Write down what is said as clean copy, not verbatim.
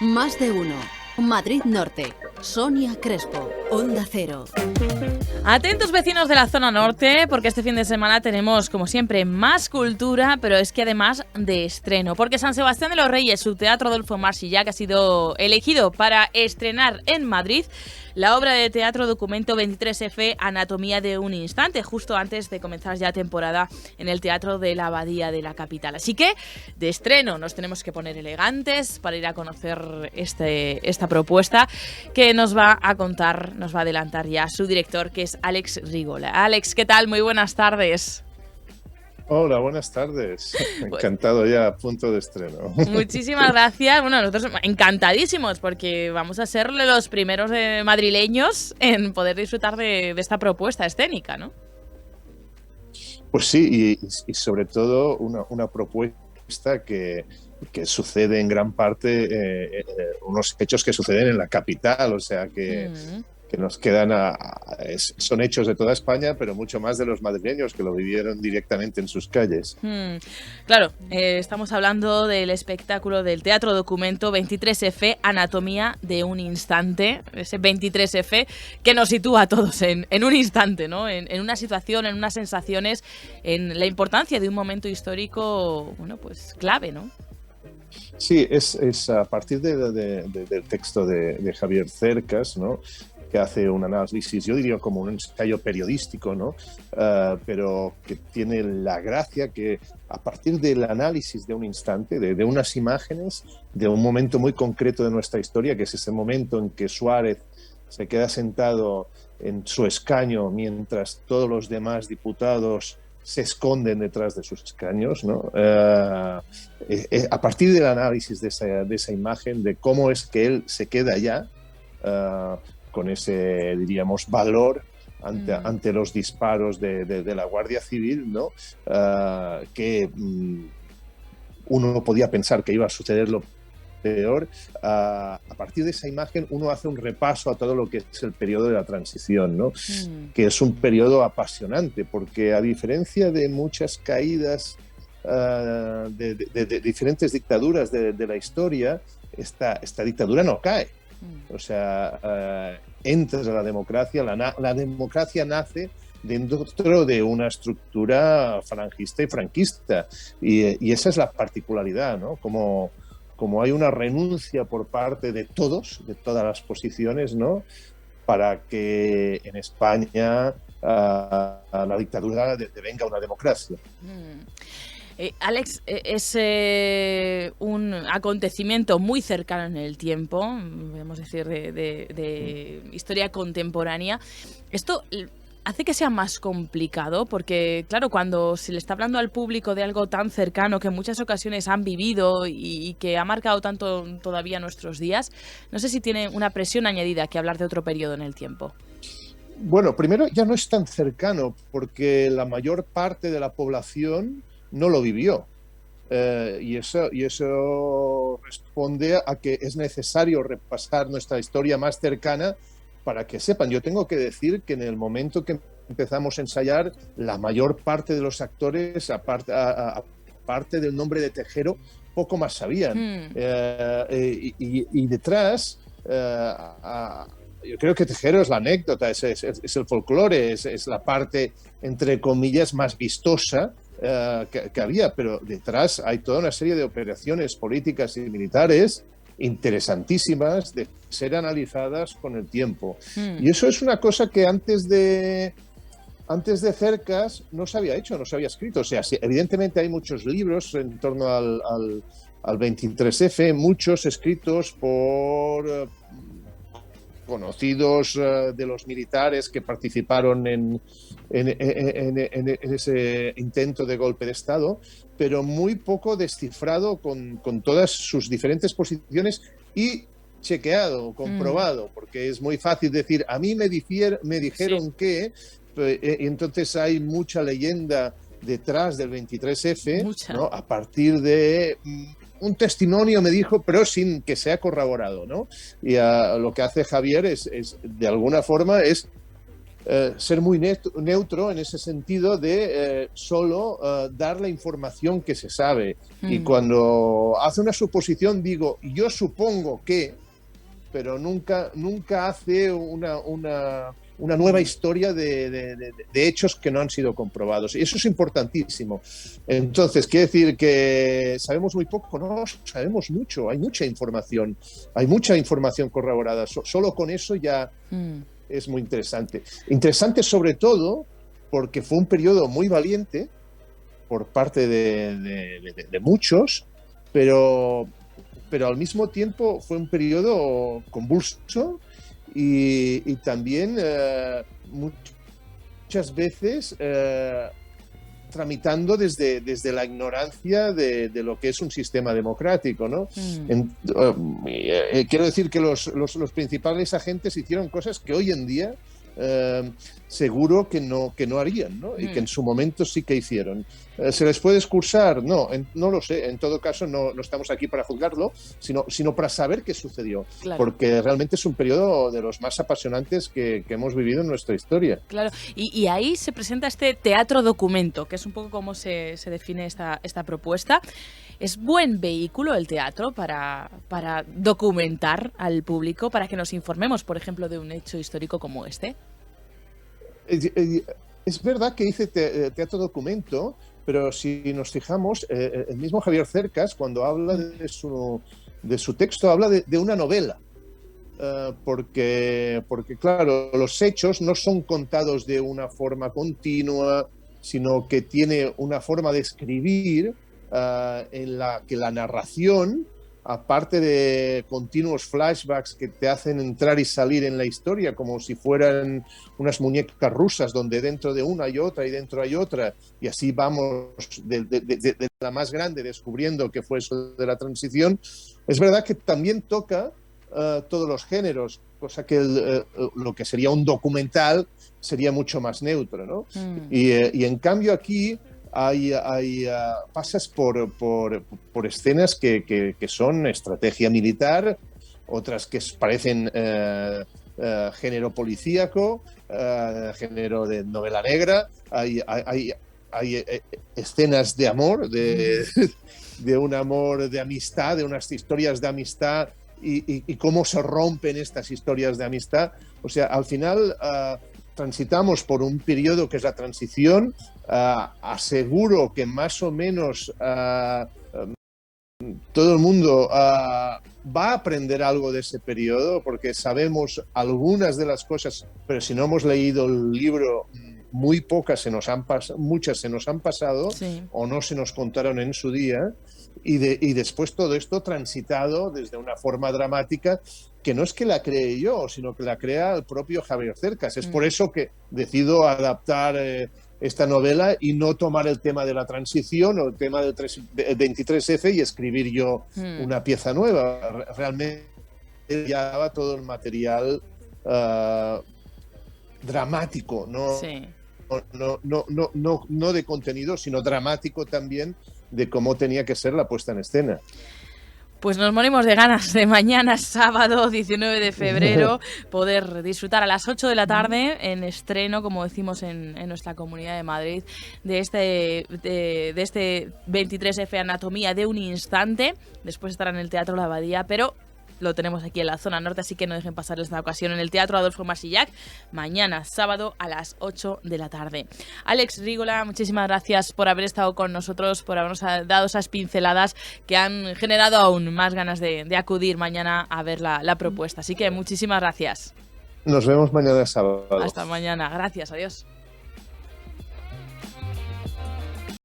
Más de uno. Madrid Norte. Sonia Crespo. Onda Cero. Atentos vecinos de la zona norte, porque este fin de semana tenemos, como siempre, más cultura, pero es que además de estreno, porque San Sebastián de los Reyes, su Teatro Adolfo Marsillac, ha sido elegido para estrenar en Madrid la obra de teatro documento 23F, Anatomía de un instante, justo antes de comenzar ya temporada en el Teatro de la Abadía de la capital. Así que, de estreno, nos tenemos que poner elegantes para ir a conocer esta propuesta que nos va a contar, nos va a adelantar ya su director, que es Àlex Rigola. Àlex, ¿qué tal? Muy buenas tardes. Hola, buenas tardes. Encantado ya, a punto de estreno. Muchísimas gracias. Bueno, nosotros encantadísimos porque vamos a ser los primeros madrileños en poder disfrutar de esta propuesta escénica, ¿no? Pues sí, y sobre todo una propuesta que sucede en gran parte unos hechos que suceden en la capital, o sea que nos quedan son hechos de toda España, pero mucho más de los madrileños que lo vivieron directamente en sus calles. Claro, estamos hablando del espectáculo del teatro documento 23F, Anatomía de un instante, ese 23F que nos sitúa a todos en un instante, ¿no? En una situación, en unas sensaciones, en la importancia de un momento histórico, bueno, pues clave, ¿no? Sí, es a partir del texto de Javier Cercas, ¿no?, que hace un análisis, yo diría como un ensayo periodístico, ¿no? Pero que tiene la gracia que a partir del análisis de un instante, de unas imágenes, de un momento muy concreto de nuestra historia, que es ese momento en que Suárez se queda sentado en su escaño mientras todos los demás diputados se esconden detrás de sus escaños, ¿no? A partir del análisis de esa imagen, de cómo es que él se queda allá, con ese, diríamos, valor ante los disparos de la Guardia Civil, ¿no? Que uno podía pensar que iba a suceder lo peor. A partir de esa imagen uno hace un repaso a todo lo que es el periodo de la transición, ¿no? Que es un periodo apasionante, porque a diferencia de muchas caídas de diferentes dictaduras de la historia, esta dictadura no cae. O sea, entra la democracia, la democracia nace dentro de una estructura falangista y franquista, y esa es la particularidad, ¿no? Como hay una renuncia por parte de todas las posiciones, ¿no?, para que en España a la dictadura devenga una democracia. Àlex, es un acontecimiento muy cercano en el tiempo, podemos decir, de historia contemporánea. Esto hace que sea más complicado porque, claro, cuando se le está hablando al público de algo tan cercano que en muchas ocasiones han vivido y que ha marcado tanto todavía nuestros días, no sé si tiene una presión añadida que hablar de otro periodo en el tiempo. Bueno, primero ya no es tan cercano porque la mayor parte de la población no lo vivió, y eso responde a que es necesario repasar nuestra historia más cercana para que sepan. Yo tengo que decir que en el momento que empezamos a ensayar, la mayor parte de los actores, aparte del nombre de Tejero, poco más sabían. Y detrás, yo creo que Tejero es la anécdota, es el folclore, es la parte, entre comillas, más vistosa que había, pero detrás hay toda una serie de operaciones políticas y militares interesantísimas de ser analizadas con el tiempo. Y eso es una cosa que antes de Cercas no se había hecho, no se había escrito. O sea, sí, evidentemente hay muchos libros en torno al 23F, muchos escritos por conocidos de los militares que participaron en ese intento de golpe de Estado, pero muy poco descifrado con todas sus diferentes posiciones y chequeado, comprobado, porque es muy fácil decir, a mí me dijeron sí, que, y entonces hay mucha leyenda detrás del 23F, ¿no?, a partir de un testimonio me dijo, pero sin que sea corroborado, ¿no? Y lo que hace Javier es de alguna forma, es ser muy neutro en ese sentido de solo dar la información que se sabe. Y cuando hace una suposición digo, yo supongo que, pero nunca hace una nueva historia de hechos que no han sido comprobados. Y eso es importantísimo. Entonces, quiere decir que sabemos muy poco, no, sabemos mucho, hay mucha información corroborada. Solo con eso ya es muy interesante. Interesante sobre todo porque fue un periodo muy valiente por parte de muchos, pero al mismo tiempo fue un periodo convulso y también muchas veces tramitando desde la ignorancia de lo que es un sistema democrático, ¿no? Quiero decir que los principales agentes hicieron cosas que hoy en día seguro que no harían, ¿no? Y que en su momento sí que hicieron. ¿Se les puede excusar? No lo sé. En todo caso, no estamos aquí para juzgarlo, sino para saber qué sucedió. Claro. Porque realmente es un periodo de los más apasionantes que hemos vivido en nuestra historia. Claro. Y ahí se presenta este teatro documento, que es un poco cómo se define esta propuesta. ¿Es buen vehículo el teatro para documentar al público, para que nos informemos, por ejemplo, de un hecho histórico como este? Es verdad que dice teatro documento, pero si nos fijamos, el mismo Javier Cercas, cuando habla de su texto, habla de una novela. Porque, claro, los hechos no son contados de una forma continua, sino que tiene una forma de escribir en la que la narración, aparte de continuos flashbacks que te hacen entrar y salir en la historia como si fueran unas muñecas rusas donde dentro de una hay otra y dentro hay otra, y así vamos de la más grande descubriendo qué fue eso de la transición, es verdad que también toca todos los géneros, cosa que lo que sería un documental sería mucho más neutro, ¿no? Y en cambio aquí pasas por escenas que son estrategia militar, otras que parecen género policíaco, género de novela negra, hay escenas de amor, de un amor de amistad, de unas historias de amistad y cómo se rompen estas historias de amistad. O sea, al final transitamos por un periodo que es la transición. Aseguro que más o menos todo el mundo va a aprender algo de ese periodo, porque sabemos algunas de las cosas, pero si no hemos leído el libro, muy pocas muchas se nos han pasado, sí, o no se nos contaron en su día, y después todo esto transitado desde una forma dramática que no es que la cree yo, sino que la crea el propio Javier Cercas. Es por eso que decido adaptar esta novela y no tomar el tema de la transición o el tema del 23F y escribir yo una pieza nueva. Realmente ya daba todo el material dramático, ¿no? Sí. No de contenido, sino dramático también, de cómo tenía que ser la puesta en escena. Pues nos morimos de ganas de mañana, sábado 19 de febrero, poder disfrutar a las 8 de la tarde en estreno, como decimos en nuestra Comunidad de Madrid, de este 23F Anatomía de un instante. Después estará en el Teatro La Abadía, pero lo tenemos aquí en la zona norte, así que no dejen pasar esta ocasión en el Teatro Adolfo Marsillac, mañana sábado a las 8 de la tarde. Alex Rígola, muchísimas gracias por haber estado con nosotros, por habernos dado esas pinceladas que han generado aún más ganas de acudir mañana a ver la propuesta. Así que muchísimas gracias. Nos vemos mañana sábado. Hasta mañana. Gracias. Adiós.